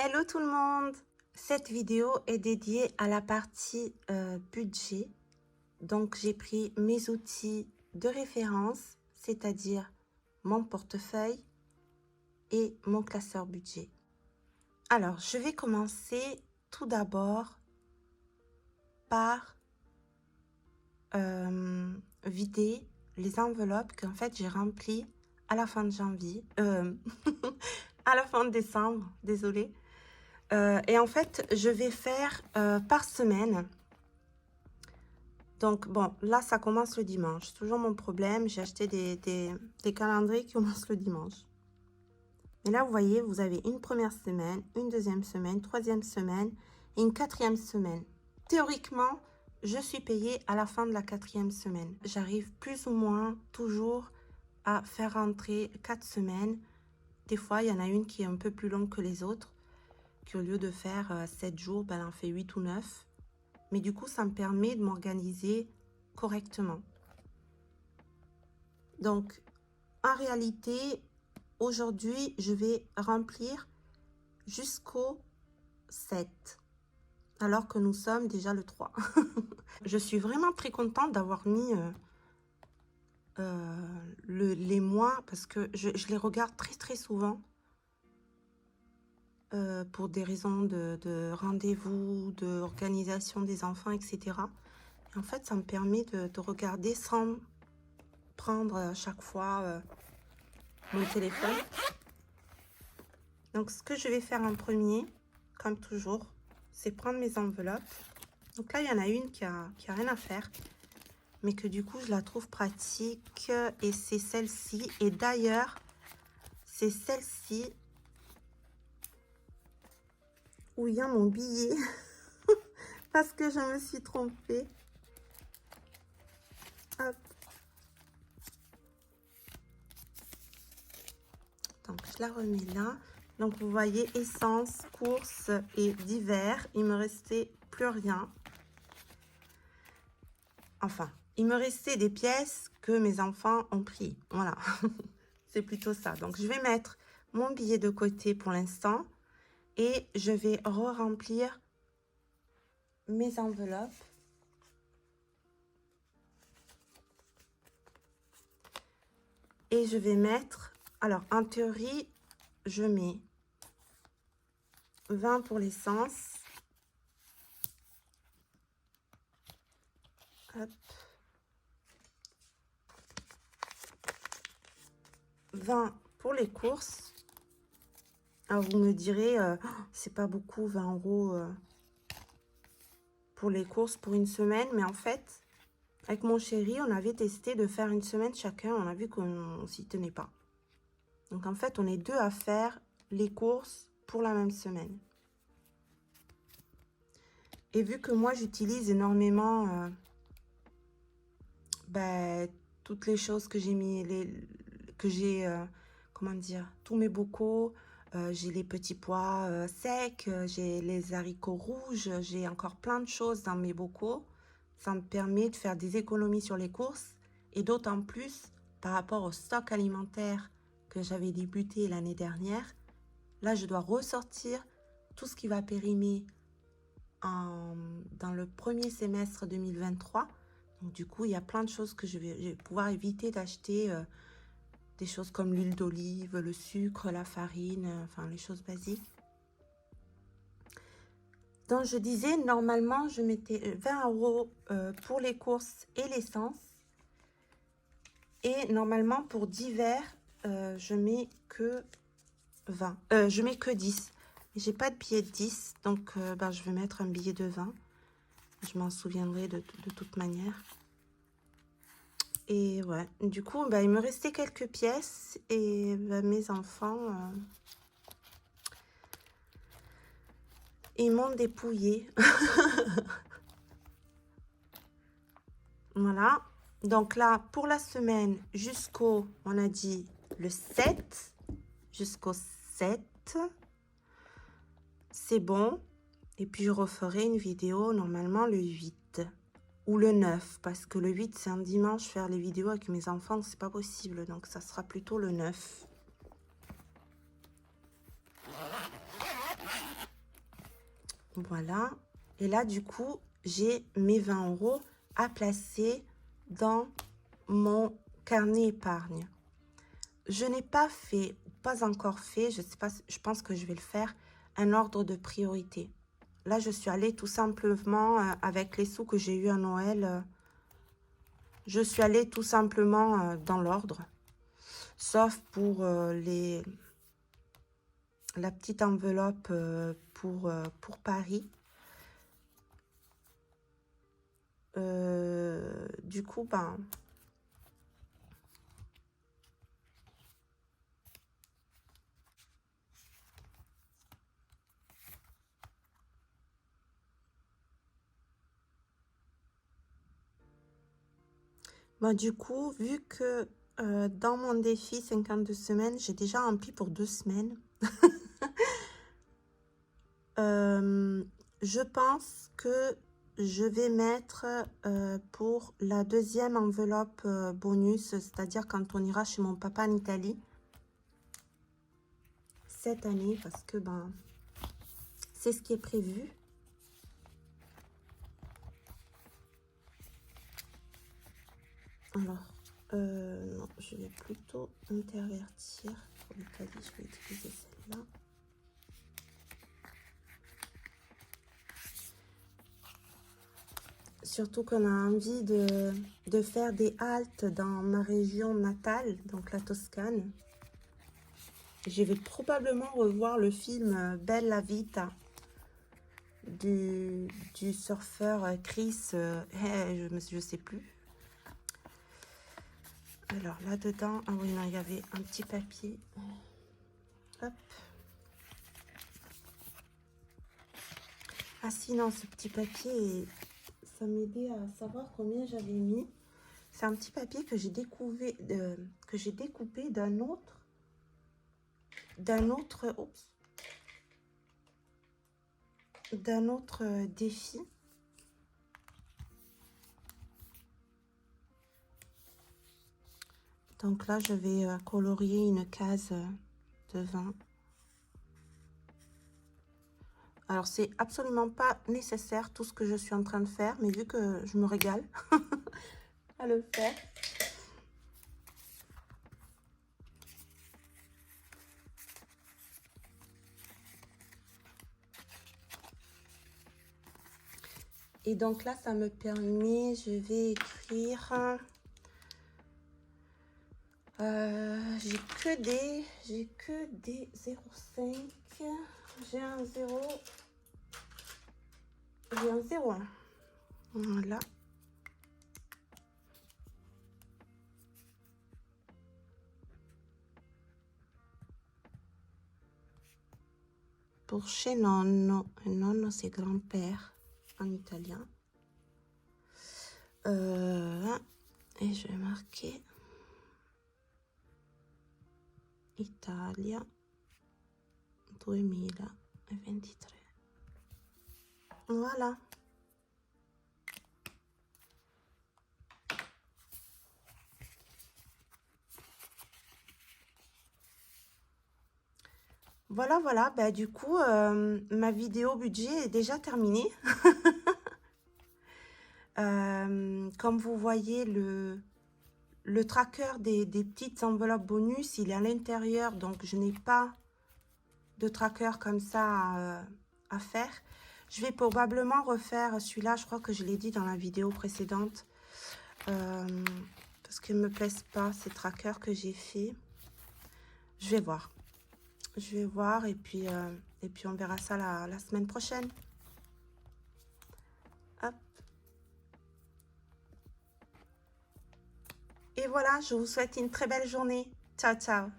Hello tout le monde! Cette vidéo est dédiée à la partie budget. Donc j'ai pris mes outils de référence, c'est-à-dire mon portefeuille et mon classeur budget. Alors je vais commencer tout d'abord par vider les enveloppes qu'en fait j'ai remplies à la fin de janvier, à la fin de décembre, désolée. Et en fait, je vais faire par semaine. Donc, bon, là, ça commence le dimanche. C'est toujours mon problème. J'ai acheté des calendriers qui commencent le dimanche. Mais là, vous voyez, vous avez une première semaine, une deuxième semaine, troisième semaine et une quatrième semaine. Théoriquement, je suis payée à la fin de la quatrième semaine. J'arrive plus ou moins toujours à faire rentrer 4 semaines. Des fois, il y en a une qui est un peu plus longue que les autres. Qui au lieu de faire 7 jours, ben, elle en fait 8 ou 9. Mais du coup, ça me permet de m'organiser correctement. Donc, en réalité, aujourd'hui, je vais remplir jusqu'au 7. Alors que nous sommes déjà le 3. Je suis vraiment très contente d'avoir mis les mois. Parce que je les regarde très souvent. Pour des raisons de rendez-vous, d'organisation des enfants, etc. Et en fait, ça me permet de regarder sans prendre à chaque fois mon téléphone. Donc, ce que je vais faire en premier, comme toujours, c'est prendre mes enveloppes. Donc là, il y en a une qui a rien à faire, mais que du coup, je la trouve pratique. Et c'est celle-ci. Et d'ailleurs, c'est celle-ci où il y a mon billet. Parce que je me suis trompée. Hop. Donc, je la remets là. Donc, vous voyez, essence, courses et divers. Il me restait plus rien. Enfin, il me restait des pièces que mes enfants ont pris. Voilà. C'est plutôt ça. Donc, je vais mettre mon billet de côté pour l'instant. Et je vais re-remplir mes enveloppes. Et je vais mettre... Alors, en théorie, je mets 20 pour l'essence. Hop. 20 pour les courses. Alors, vous me direz, c'est pas beaucoup, 20 € pour les courses pour une semaine. Mais en fait, avec mon chéri, on avait testé de faire une semaine chacun. On a vu qu'on s'y tenait pas. Donc, en fait, on est deux à faire les courses pour la même semaine. Et vu que moi, j'utilise énormément toutes les choses que j'ai mis, comment dire, tous mes bocaux. J'ai les petits pois secs, j'ai les haricots rouges, j'ai encore plein de choses dans mes bocaux. Ça me permet de faire des économies sur les courses. Et d'autant plus, par rapport au stock alimentaire que j'avais débuté l'année dernière, là, je dois ressortir tout ce qui va périmer dans le premier semestre 2023. Donc, du coup, il y a plein de choses que je vais pouvoir éviter d'acheter. Des choses comme l'huile d'olive, le sucre, la farine, enfin les choses basiques. Donc je disais, normalement, je mettais 20 € pour les courses et l'essence. Et normalement, pour divers, je mets que 20. Je mets que 10. J'ai pas de billet de 10, donc je vais mettre un billet de 20. Je m'en souviendrai de toute manière. Et ouais, du coup, il me restait quelques pièces et mes enfants, ils m'ont dépouillé. Voilà. Donc là, pour la semaine jusqu'au, on a dit le 7, jusqu'au 7, c'est bon. Et puis, je referai une vidéo normalement le 8. Ou le 9, parce que le 8, c'est un dimanche, faire les vidéos avec mes enfants, c'est pas possible. Donc, ça sera plutôt le 9. Voilà. Et là, du coup, j'ai mes 20 € à placer dans mon carnet épargne. Je n'ai pas fait, pas encore fait, je sais pas, je pense que je vais le faire, un ordre de priorité. Là, je suis allée tout simplement, avec les sous que j'ai eu à Noël, je suis allée tout simplement dans l'ordre. Sauf pour la petite enveloppe pour Paris. Du coup, ben... Ben, du coup, vu que dans mon défi 52 semaines, j'ai déjà rempli pour 2 semaines, je pense que je vais mettre pour la deuxième enveloppe bonus, c'est-à-dire quand on ira chez mon papa en Italie cette année, parce que ben c'est ce qui est prévu. Alors, non, je vais plutôt intervertir. Pour l'Italie, je vais utiliser celle-là. Surtout qu'on a envie de faire des haltes dans ma région natale, donc la Toscane. Je vais probablement revoir le film Bella Vita du surfeur Chris, je sais plus. Alors là-dedans, ah oui, non, il y avait un petit papier. Hop. Ah si, non, ce petit papier, ça m'aidait à savoir combien j'avais mis. C'est un petit papier que j'ai découpé d'un autre défi. Donc là, je vais colorier une case de 20. Alors, c'est absolument pas nécessaire tout ce que je suis en train de faire, mais vu que je me régale à le faire. Et donc là, ça me permet, je vais écrire... j'ai que des 0,5. J'ai un 0. J'ai un 0. Voilà. Pour chez nonno. Nonno, c'est grand-père en italien. Et je vais marquer Italia 2023. Voilà. Voilà. Bah, du coup, ma vidéo budget est déjà terminée. Comme vous voyez, le tracker des petites enveloppes bonus, il est à l'intérieur. Donc, je n'ai pas de tracker comme ça à faire. Je vais probablement refaire celui-là. Je crois que je l'ai dit dans la vidéo précédente. Parce qu'ils ne me plaisent pas, ces trackers que j'ai fait. Je vais voir. Et puis on verra ça la semaine prochaine. Hop. Et voilà, je vous souhaite une très belle journée. Ciao, ciao.